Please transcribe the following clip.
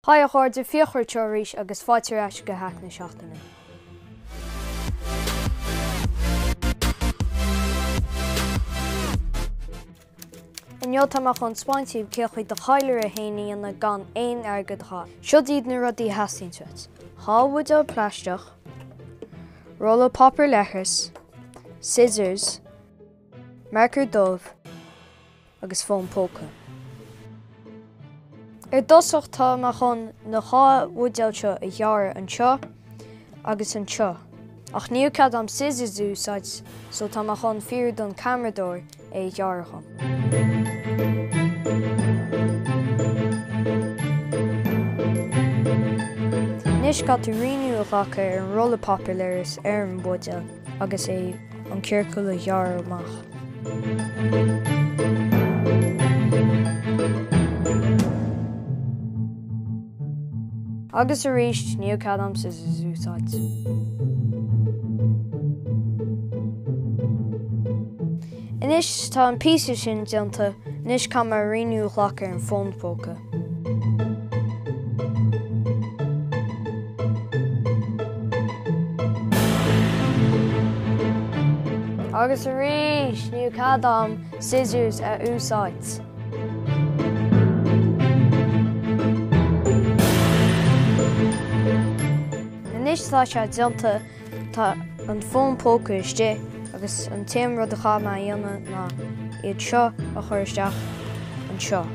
Hai a chuir de Fiachra teorais agus fáilte go gach na seachtain. Inniu tamach an spáintíobh céchuid de Callairí a héanaí na gan éon agat há. Seo iad na rudaí heasíntuit. Hábhaid ó pleisteach, rolla popper lechas, scissors, marcar dómh agus fón póca. Dosach tá amach chun na hábhaidilte a dhearr an seo agus an seo. Ach níor cad am scissors úsáid so tá amach chun fíor don cameradóir é dhearr chun. Nis gat riú a gacha ar an rolla popper leiris ar an bhaidill agus é an circul a dhearr amach. Agus a ríist níor cad am scissors úsáid. Inis tá an píosa sin déanta, nis cum mar riú ghlacha ar an fón póca. Agus a ríist níor cad am scissors a úsáid. Inis tá se déanta tá an fón póca iste agus an téim rud a chama dhéanamh ná iad seo a chuir isteach an seo.